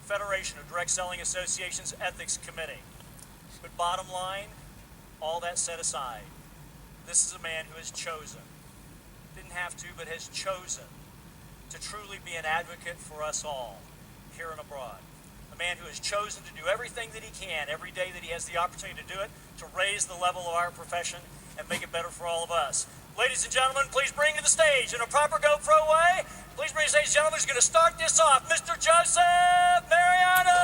Federation of Direct Selling Associations Ethics Committee. But bottom line, all that set aside, this is a man who has chosen, didn't have to, but has chosen to truly be an advocate for us all, here and abroad. A man who has chosen to do everything that he can, every day that he has the opportunity to do it, to raise the level of our profession and make it better for all of us. Ladies and gentlemen, please bring to the stage, in a proper GoPro way, please bring to the stage, gentlemen, who's going to start this off, Mr. Joseph Mariano!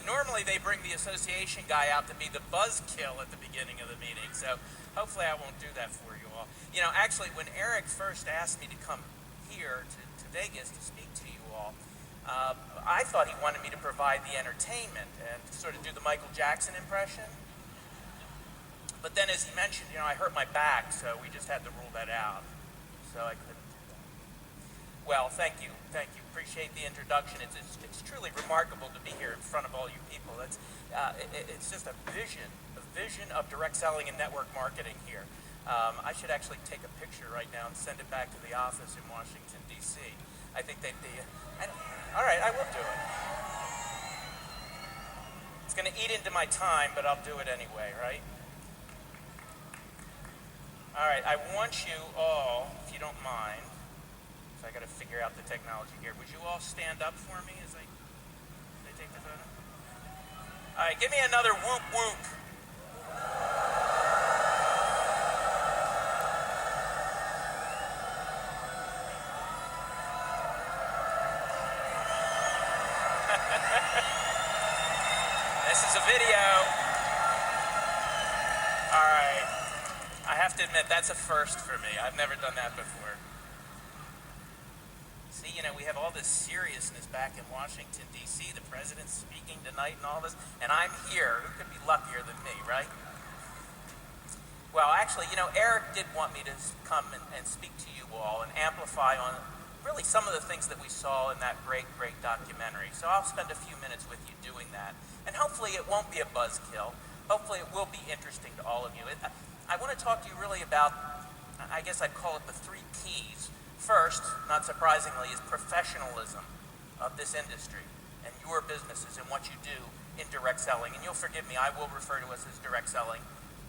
Normally they bring the association guy out to be the buzzkill at the beginning of the meeting, so hopefully I won't do that for you all. You know, actually, when Eric first asked me to come here to Vegas to speak to you all, I thought he wanted me to provide the entertainment and sort of do the Michael Jackson impression. But then, as he mentioned, you know, I hurt my back, so we just had to rule that out. So I couldn't do that. Well, thank you. Appreciate the introduction. It's truly remarkable to be here in front of all you people. It's just a vision of direct selling and network marketing here. I should actually take a picture right now and send it back to the office in Washington, D.C. I think they'd be... all right, I will do it. It's going to eat into my time, but I'll do it anyway, right? All right, I want you all, if you don't mind, so I got to figure out the technology here. Would you all stand up for me as I take the photo? All right, give me another whoop whoop. This is a video. All right. I have to admit, that's a first for me. I've never done that before. See, you know, we have all this seriousness back in Washington, D.C. The president's speaking tonight and all this, and I'm here. Who could be luckier than me, right? Well, actually, you know, Eric did want me to come and speak to you all and amplify on really some of the things that we saw in that great documentary. So I'll spend a few minutes with you doing that. And hopefully it won't be a buzzkill. Hopefully it will be interesting to all of you. I want to talk to you really about, I guess I'd call it the 3 Ps. First, not surprisingly, is professionalism of this industry and your businesses and what you do in direct selling. And you'll forgive me, I will refer to us as direct selling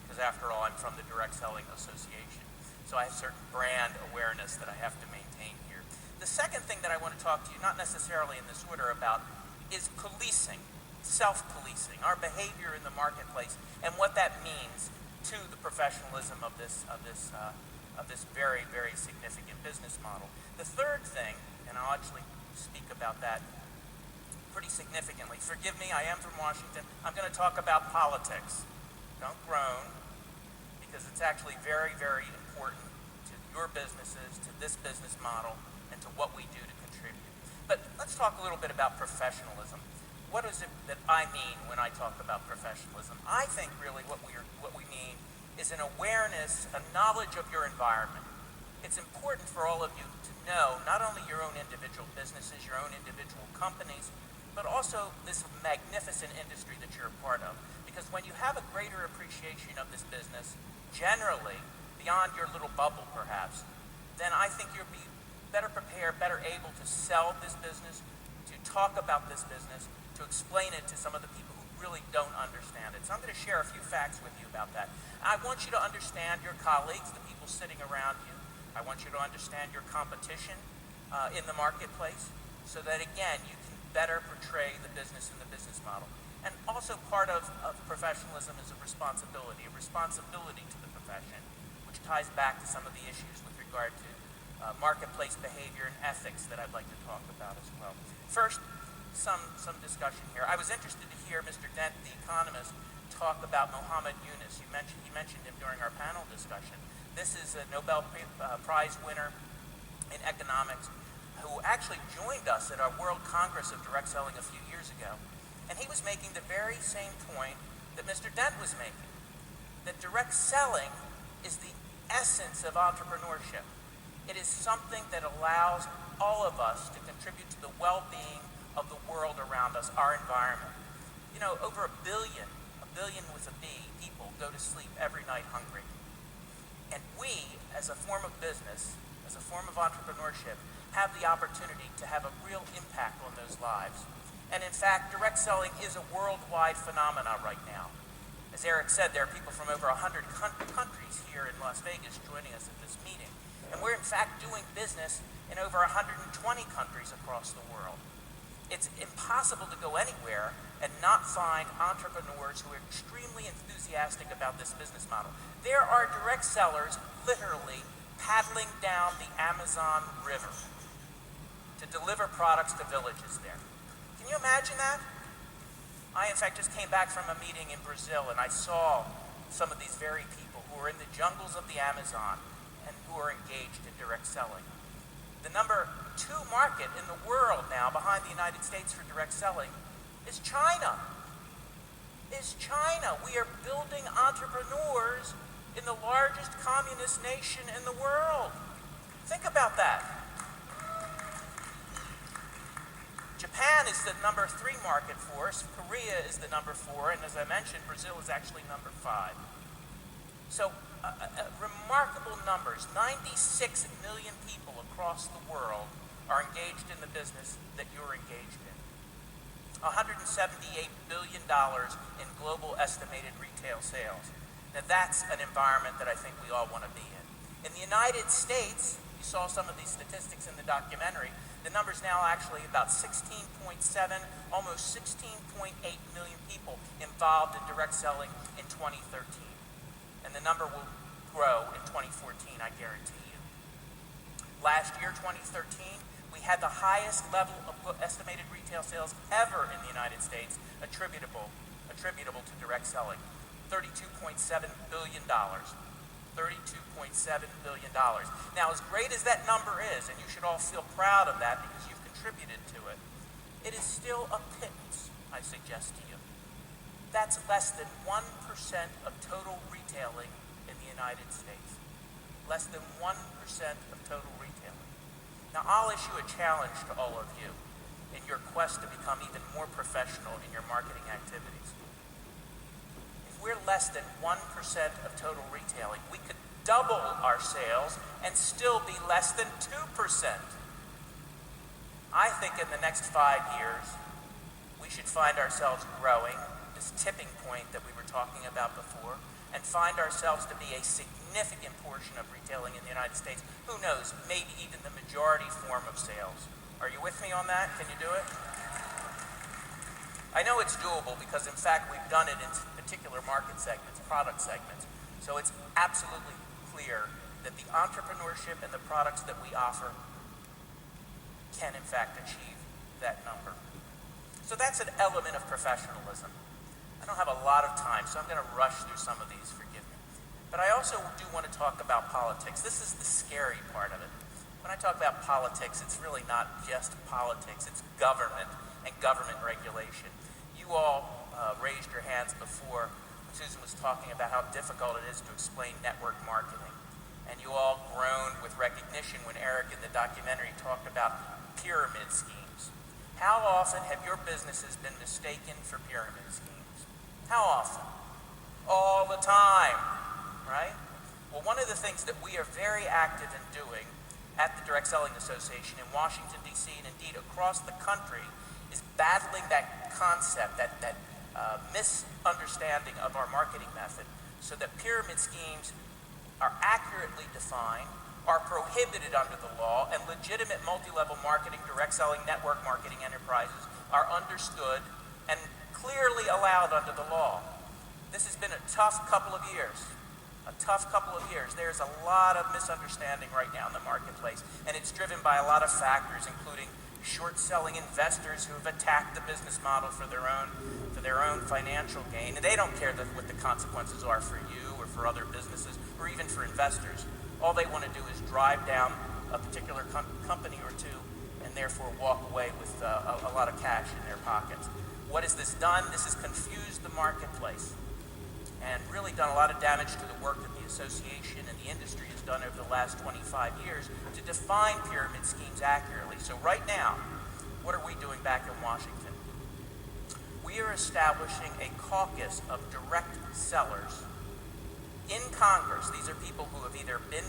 because after all, I'm from the Direct Selling Association. So I have certain brand awareness that I have to maintain here. The second thing that I want to talk to you, not necessarily in this order, about is policing, self-policing, our behavior in the marketplace and what that means to the professionalism of this very, very significant business model. The third thing, and I'll actually speak about that pretty significantly. Forgive me, I am from Washington. I'm going to talk about politics. Don't groan, because it's actually very, very important to your businesses, to this business model, and to what we do to contribute. But let's talk a little bit about professionalism. What is it that I mean when I talk about professionalism? I think really what we mean is an awareness, a knowledge of your environment. It's important for all of you to know not only your own individual businesses, your own individual companies, but also this magnificent industry that you're a part of. Because when you have a greater appreciation of this business, generally, beyond your little bubble perhaps, then I think you'll be better prepared, better able to sell this business, to talk about this business, to explain it to some of the people who really don't understand it. So I'm going to share a few facts with you about that. I want you to understand your colleagues, the people sitting around you. I want you to understand your competition in the marketplace so that, again, you can better portray the business and the business model. And also part of professionalism is a responsibility to the profession, which ties back to some of the issues with regard to marketplace behavior and ethics that I'd like to talk about as well. First, some discussion here. I was interested to hear Mr. Dent, the economist, talk about Muhammad Yunus. He mentioned him during our panel discussion. This is a Nobel Prize winner in economics who actually joined us at our World Congress of Direct Selling a few years ago. And he was making the very same point that Mr. Dent was making, that direct selling is the essence of entrepreneurship. It is something that allows all of us to contribute to the well-being of the world around us, our environment. You know, over a billion with a B, people go to sleep every night hungry. And we, as a form of business, as a form of entrepreneurship, have the opportunity to have a real impact on those lives. And in fact, direct selling is a worldwide phenomenon right now. As Eric said, there are people from over 100 countries here in Las Vegas joining us at this meeting. And we're in fact doing business in over 120 countries across the world. It's impossible to go anywhere and not find entrepreneurs who are extremely enthusiastic about this business model. There are direct sellers literally paddling down the Amazon River to deliver products to villages there. Can you imagine that? I, in fact, just came back from a meeting in Brazil, and I saw some of these very people who are in the jungles of the Amazon and who are engaged in direct selling. The number 2 market in the world now, behind the United States for direct selling, is China. We are building entrepreneurs in the largest communist nation in the world. Think about that. Japan is the number 3 market for us. Korea is the number 4, and as I mentioned, Brazil is actually number 5. So, remarkable numbers. 96 million people across the world are engaged in the business that you're engaged in. $178 billion in global estimated retail sales. Now that's an environment that I think we all want to be in. In the United States, you saw some of these statistics in the documentary, the number's now actually about 16.7, almost 16.8 million people involved in direct selling in 2013. And the number will grow in 2014, I guarantee you. Last year, 2013, we had the highest level of estimated retail sales ever in the United States attributable to direct selling. $32.7 billion. $32.7 billion. Now, as great as that number is, and you should all feel proud of that because you've contributed to it, it is still a pittance, I suggest to you. That's less than 1% of total retailing in the United States. Less than 1% of total retailing. Now, I'll issue a challenge to all of you in your quest to become even more professional in your marketing activities. If we're less than 1% of total retailing, we could double our sales and still be less than 2%. I think in the next 5 years, we should find ourselves growing, this tipping point that we were talking about before, and find ourselves to be a significant portion of retailing in the United States. Who knows, maybe even the majority form of sales. Are you with me on that? Can you do it? I know it's doable because, in fact, we've done it in particular market segments, product segments. So it's absolutely clear that the entrepreneurship and the products that we offer can, in fact, achieve that number. So that's an element of professionalism. I don't have a lot of time, so I'm going to rush through some of these, forgive me. But I also do want to talk about politics. This is the scary part of it. When I talk about politics, it's really not just politics, it's government and government regulation. You all raised your hands before Susan was talking about how difficult it is to explain network marketing. And you all groaned with recognition when Eric in the documentary talked about pyramid schemes. How often have your businesses been mistaken for pyramid schemes? How often? All the time, right? Well, one of the things that we are very active in doing at the Direct Selling Association in Washington, D.C., and indeed across the country, is battling that concept, that misunderstanding of our marketing method, so that pyramid schemes are accurately defined, are prohibited under the law, and legitimate multi-level marketing, direct selling, network marketing enterprises are understood and clearly allowed under the law. This has been a tough couple of years. There's a lot of misunderstanding right now in the marketplace, and it's driven by a lot of factors, including short-selling investors who have attacked the business model for their own financial gain, and they don't care what the consequences are for you or for other businesses. or even for investors. All they want to do is drive down a particular company or two and therefore walk away with a lot of cash in their pockets. What has this done? This has confused the marketplace and really done a lot of damage to the work that the association and the industry has done over the last 25 years to define pyramid schemes accurately. So right now, what are we doing back in Washington? We are establishing a caucus of direct sellers in Congress. These are people who have either been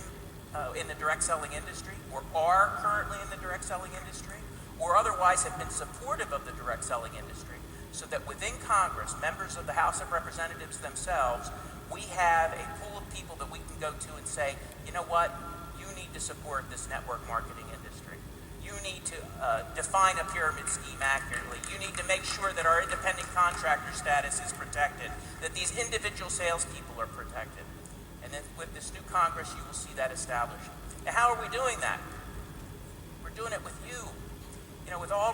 in the direct selling industry or are currently in the direct selling industry or otherwise have been supportive of the direct selling industry, so that within Congress, members of the House of Representatives themselves, we have a pool of people that we can go to and say, you know what, you need to support this network marketing industry. You need to define a pyramid scheme accurately. You need to make sure that our independent contractor status is protected, that these individual salespeople are protected. And then with this new Congress, you will see that established. And how are we doing that? We're doing it with you. You know, with all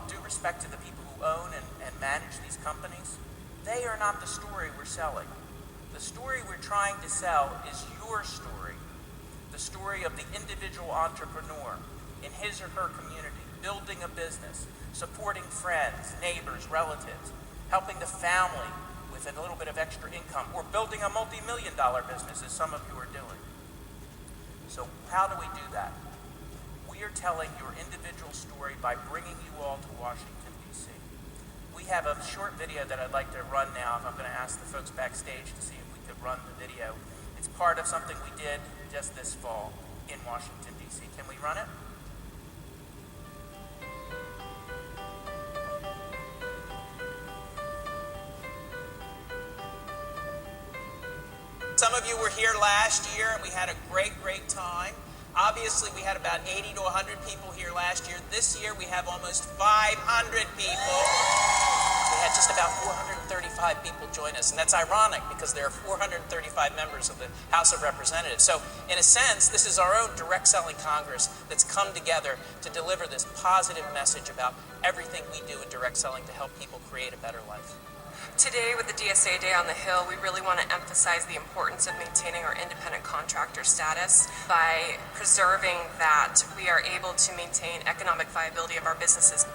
due respect to the people who own and manage these companies, they are not the story we're selling. The story we're trying to sell is your story, the story of the individual entrepreneur in his or her community, building a business, supporting friends, neighbors, relatives, helping the family with a little bit of extra income, or building a multi-million-dollar business, as some of you are doing. So how do we do that? We are telling your individual story by bringing you all to Washington, D.C. We have a short video that I'd like to run now. If I'm going to ask the folks backstage to see if we could run the video. It's part of something we did just this fall in Washington, D.C. Can we run it? Some of you were here last year and we had a great time. Obviously, we had about 80 to 100 people here last year. This year, we have almost 500 people. We had just about 435 people join us, and that's ironic because there are 435 members of the House of Representatives. So, in a sense, this is our own direct selling Congress that's come together to deliver this positive message about everything we do in direct selling to help people create a better life. Today, with the DSA Day on the Hill, we really want to emphasize the importance of maintaining our independent contractor status by preserving that we are able to maintain economic viability of our businesses.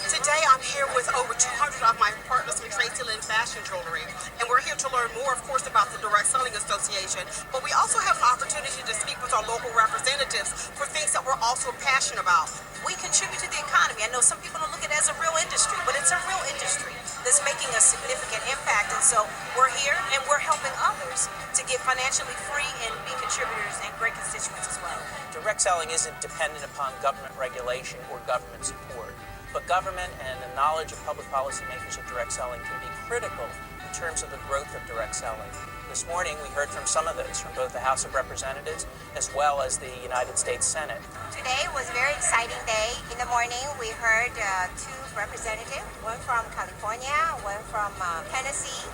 Today I'm here with over 200 of my partners from Tracy Lynn Fashion Jewelry, and we're here to learn more, of course, about the Direct Selling Association, but we also have an opportunity to speak with our local representatives for things that we're also passionate about. We contribute to the economy. I know some people don't look at it as a real industry, but it's a real industry that's making a significant impact, and so we're here and we're helping others to get financially free and be contributors and great constituents as well. Direct selling isn't dependent upon government regulation or government support. But government and the knowledge of public policymakers of direct selling can be critical in terms of the growth of direct selling. This morning, we heard from some of those from both the House of Representatives as well as the United States Senate. Today was a very exciting day. In the morning, we heard two representatives, one from California, one from Tennessee,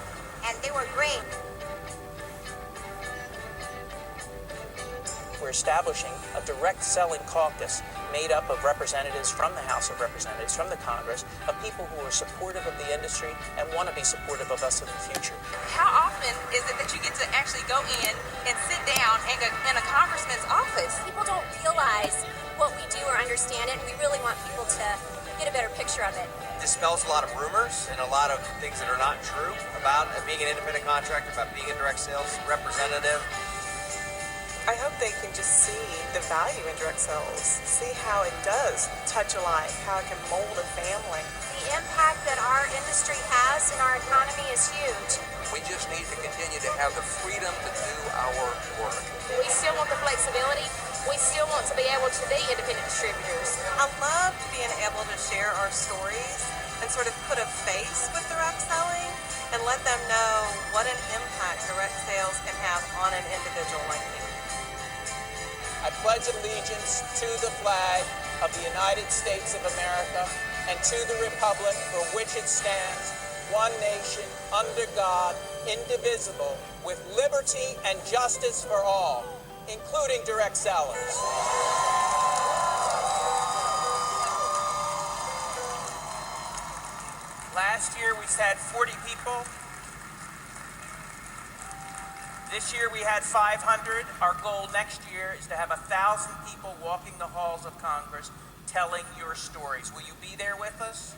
and they were great. We're establishing a direct selling caucus made up of representatives from the House of Representatives, from the Congress, of people who are supportive of the industry and want to be supportive of us in the future. How often is it that you get to actually go in and sit down in a congressman's office? People don't realize what we do or understand it, and we really want people to get a better picture of it. Dispels a lot of rumors and a lot of things that are not true about being an independent contractor, about being a direct sales representative. I hope they can just see the value in direct sales, see how it does touch a life, how it can mold a family. The impact that our industry has in our economy is huge. We just need to continue to have the freedom to do our work. We still want the flexibility. We still want to be able to be independent distributors. I love being able to share our stories and sort of put a face with direct selling and let them know what an impact direct sales can have on an individual like me. I pledge allegiance to the flag of the United States of America and to the republic for which it stands, one nation, under God, indivisible, with liberty and justice for all, including direct sellers. Last year we had 40 people. This year we had 500. Our goal next year is to have 1,000 people walking the halls of Congress telling your stories. Will you be there with us?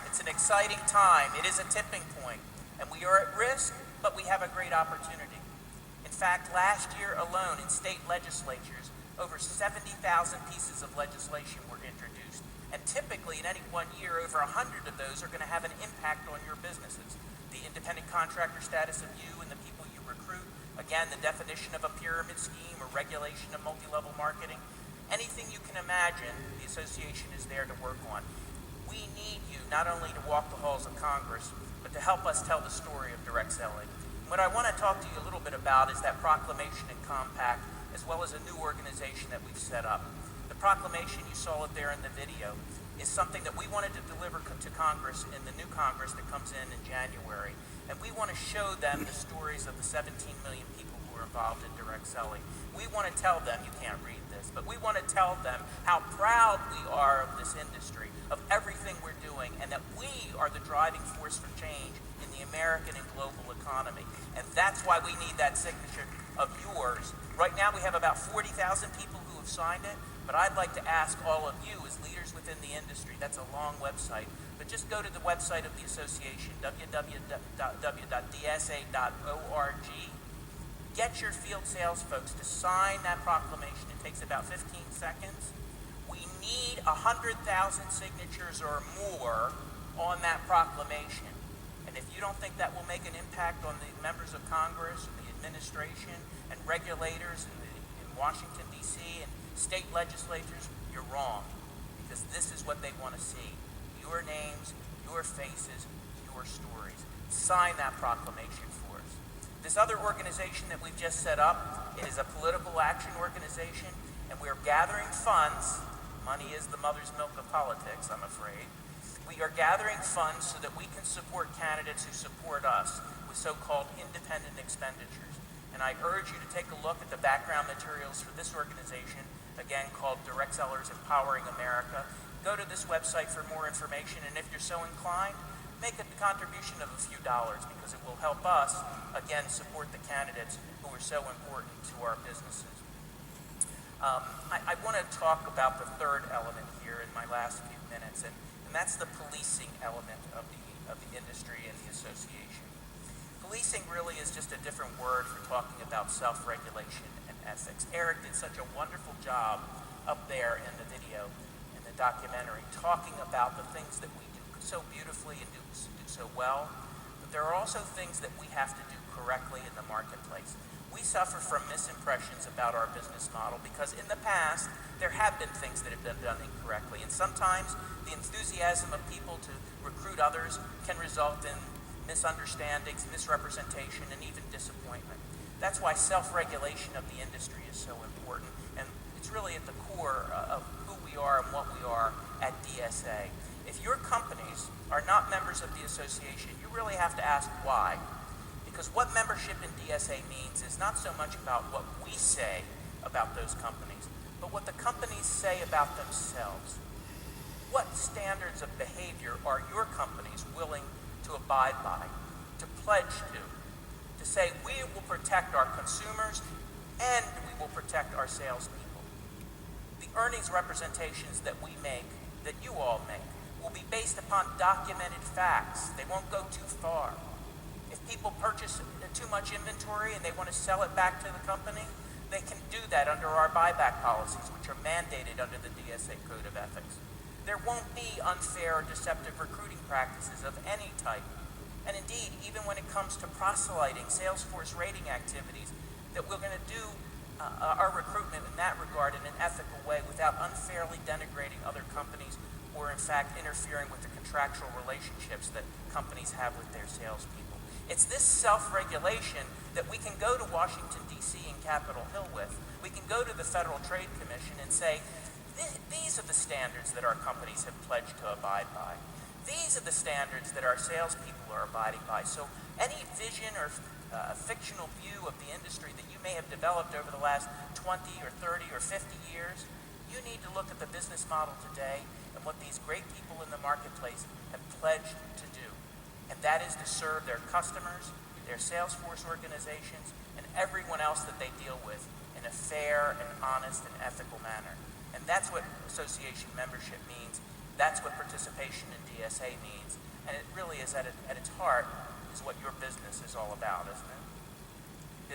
It's an exciting time. It is a tipping point, and we are at risk, but we have a great opportunity. In fact, last year alone in state legislatures, over 70,000 pieces of legislation were introduced. And typically in any one year, over 100 of those are going to have an impact on your businesses. The independent contractor status of you and the people you recruit, again, the definition of a pyramid scheme or regulation of multi-level marketing, anything you can imagine, the association is there to work on. We need you not only to walk the halls of Congress, but to help us tell the story of direct selling. What I want to talk to you a little bit about is that proclamation and compact, as well as a new organization that we've set up. The proclamation, you saw it there in the video, is something that we wanted to deliver to Congress in the new Congress that comes in January. And we want to show them the stories of the 17 million people who are involved in direct selling. We want to tell them, you can't read this, but we want to tell them how proud we are of this industry, of everything we're doing, and that we are the driving force for change in the American and global economy. And that's why we need that signature of yours. Right now we have about 40,000 people who have signed it, but I'd like to ask all of you as leaders within the industry, that's a long website, but just go to the website of the association, www.dsa.org. Get your field sales folks to sign that proclamation. It takes about 15 seconds. We need 100,000 signatures or more on that proclamation. And if you don't think that will make an impact on the members of Congress, and the administration, and regulators in Washington, D.C., and state legislatures, you're wrong. Because this is what they want to see. Your names, your faces, your stories. Sign that proclamation for us. This other organization that we've just set up, it is a political action organization, and we're gathering funds. Money is the mother's milk of politics, I'm afraid. We are gathering funds so that we can support candidates who support us with so-called independent expenditures. And I urge you to take a look at the background materials for this organization, again called Direct Sellers Empowering America. Go to this website for more information, and if you're so inclined, make a contribution of a few dollars because it will help us, again, support the candidates who are so important to our businesses. I want to talk about the third element here in my last few minutes, and that's the policing element of the industry and the association. Policing really is just a different word for talking about self-regulation and ethics. Eric did such a wonderful job up there in the video, in the documentary, talking about the things that we do so beautifully and do so well, but there are also things that we have to do correctly in the marketplace. We suffer from misimpressions about our business model because in the past, there have been things that have been done incorrectly, and sometimes the enthusiasm of people to recruit others can result in misunderstandings, misrepresentation, and even disappointment. That's why self-regulation of the industry is so important, and it's really at the core of who we are and what we are at DSA. If your companies are not members of the association, you really have to ask why. Because what membership in DSA means is not so much about what we say about those companies, but what the companies say about themselves. What standards of behavior are your companies willing to abide by, to pledge to say we will protect our consumers and we will protect our salespeople? The earnings representations that we make, that you all make, will be based upon documented facts. They won't go too far. If people purchase too much inventory and they want to sell it back to the company, they can do that under our buyback policies, which are mandated under the DSA Code of Ethics. There won't be unfair or deceptive recruiting practices of any type. And indeed, even when it comes to proselyting, Salesforce rating activities, that we're going to do our recruitment in that regard in an ethical way without unfairly denigrating other companies or in fact interfering with the contractual relationships that companies have with their salespeople. It's this self-regulation that we can go to Washington, D.C. and Capitol Hill with. We can go to the Federal Trade Commission and say, these are the standards that our companies have pledged to abide by. These are the standards that our salespeople are abiding by. So any vision or fictional view of the industry that you may have developed over the last 20 or 30 or 50 years, you need to look at the business model today and what these great people in the marketplace have pledged to do. And that is to serve their customers, their Salesforce organizations, and everyone else that they deal with in a fair and honest and ethical manner. And that's what association membership means. That's what participation in DSA means. And it really is at its heart is what your business is all about, isn't it?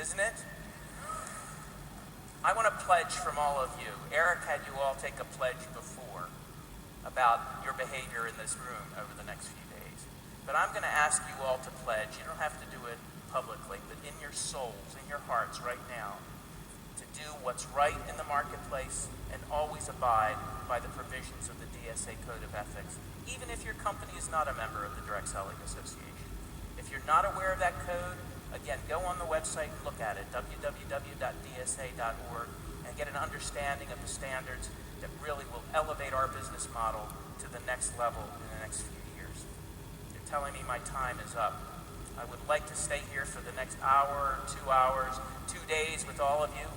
Isn't it? I want to pledge from all of you. Eric had you all take a pledge before about your behavior in this room over the next few days. But I'm going to ask you all to pledge. You don't have to do it publicly, but in your souls, in your hearts right now, to do what's right in the marketplace and always abide by the provisions of the DSA Code of Ethics, even if your company is not a member of the Direct Selling Association. If you're not aware of that code, again, go on the website and look at it, www.dsa.org, and get an understanding of the standards that really will elevate our business model to the next level in the next few years. They're telling me my time is up. I would like to stay here for the next hour, 2 hours, 2 days with all of you,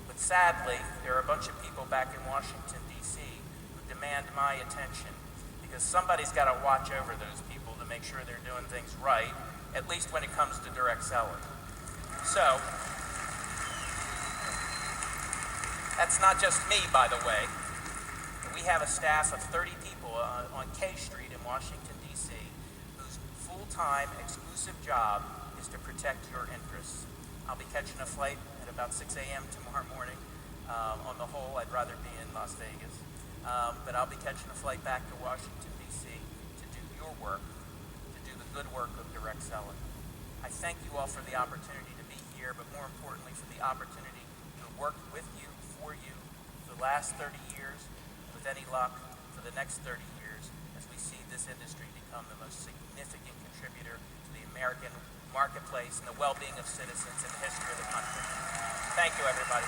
but sadly, there are a bunch of people back in Washington, D.C. who demand my attention, because somebody's got to watch over those people to make sure they're doing things right, at least when it comes to direct selling. So, that's not just me, by the way. We have a staff of 30 people on K Street in Washington, D.C., whose full-time, exclusive job is to protect your interests. I'll be catching a flight at about 6 a.m. tomorrow morning. On the whole, I'd rather be in Las Vegas. But I'll be catching a flight back to Washington, D.C. to do your work, to do the good work of direct selling. I thank you all for the opportunity to be here, but more importantly for the opportunity to work with you, for you, for the last 30 years, with any luck, for the next 30 years, as we see this industry become the most significant contributor to the American marketplace and the well-being of citizens in the history of the country. Thank you, everybody.